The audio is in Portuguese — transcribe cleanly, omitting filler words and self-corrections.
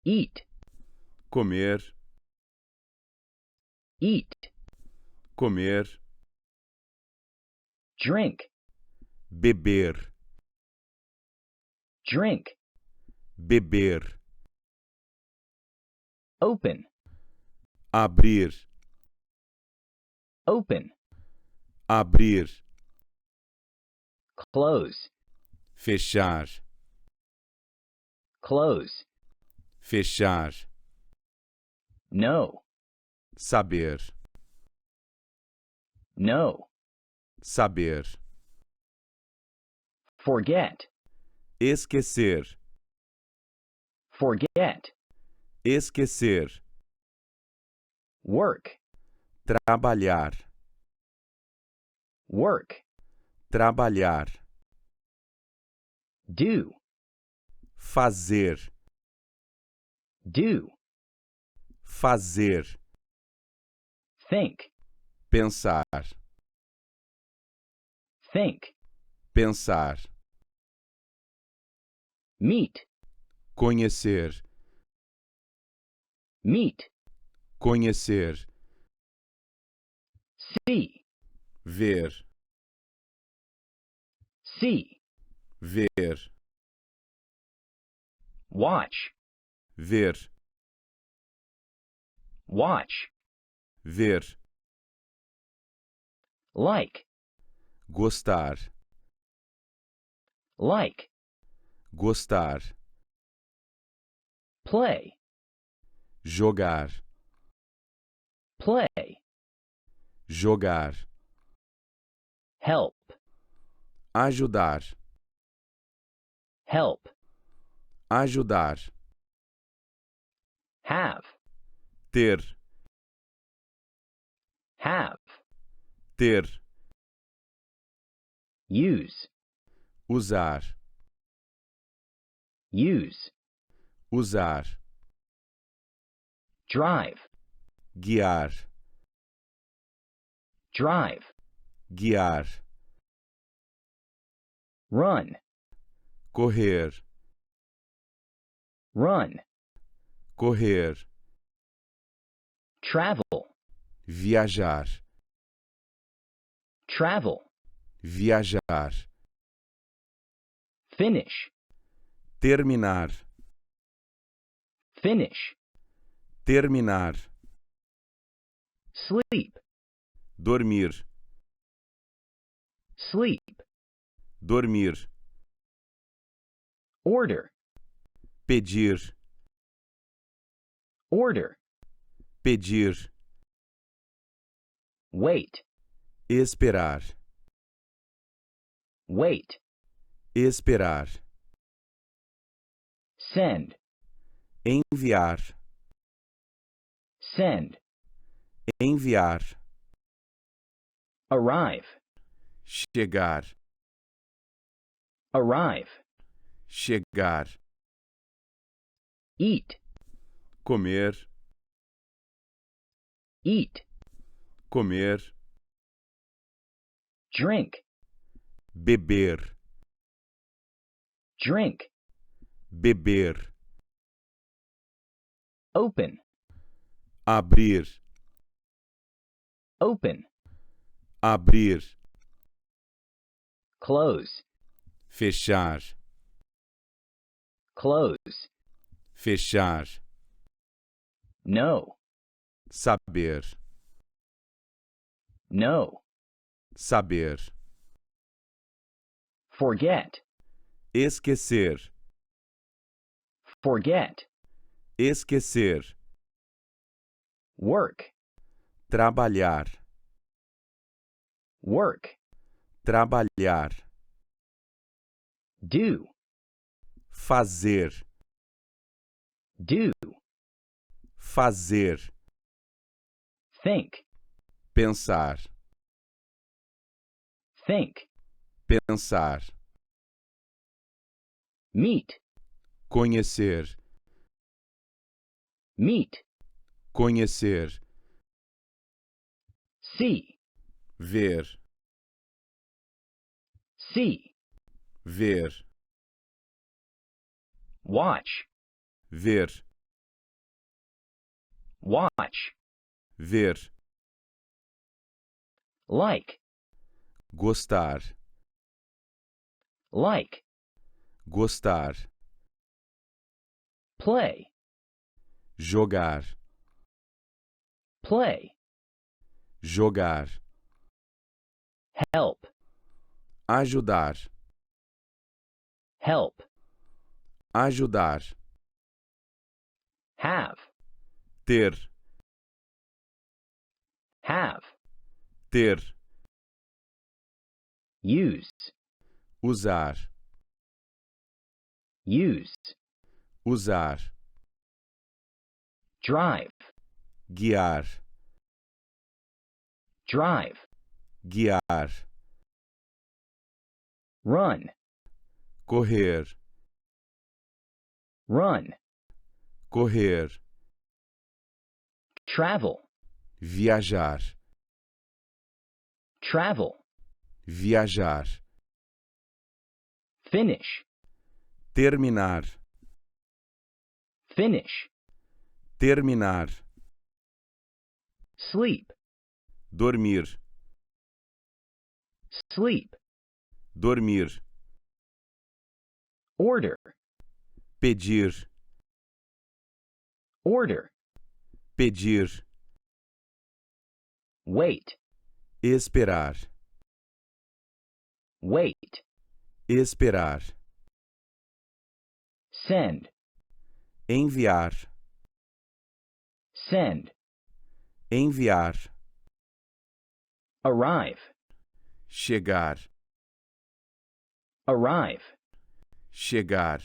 eat, comer, eat, comer, drink, beber, drink, beber, open, abrir, open, abrir, close, fechar, close, fechar, know, saber, know, saber, forget, esquecer, forget, esquecer, work, trabalhar, work, trabalhar, do, fazer, do, fazer, think, pensar, think, pensar, meet, conhecer, meet, conhecer, see, ver, see, ver, watch, ver, watch, ver, like, gostar, like, gostar, play, jogar, play, jogar, help, ajudar, help, ajudar, have, ter, have, ter, use, usar, use, usar, drive, guiar, drive, guiar, run, correr, run, correr, travel, viajar, travel, viajar, finish, terminar, finish, terminar, sleep, dormir, sleep, dormir, order, pedir, order, pedir, wait, esperar, wait, esperar, send, enviar, send, enviar, arrive, chegar, arrive, chegar, eat, comer, eat, comer, drink, beber, drink, beber, open, abrir, open, abrir, close, fechar, close, fechar, know, saber, know, saber, forget, esquecer, forget, esquecer, work, trabalhar, work, trabalhar, do, fazer, do, fazer, think, pensar, think, pensar, meet, conhecer, meet, conhecer, see, ver, see, ver, watch, ver, watch, ver, like, gostar, like, gostar, play, jogar, play, jogar, help, ajudar, help, ajudar, have, ter, have, ter, use, usar, use, usar, drive, guiar, drive, guiar, run, correr, run, correr, travel, viajar, travel, viajar, finish, terminar, finish, terminar, sleep, dormir, sleep, dormir, order, pedir, order, pedir, wait, esperar, wait, esperar, send, enviar, send, enviar, arrive, chegar, arrive, chegar,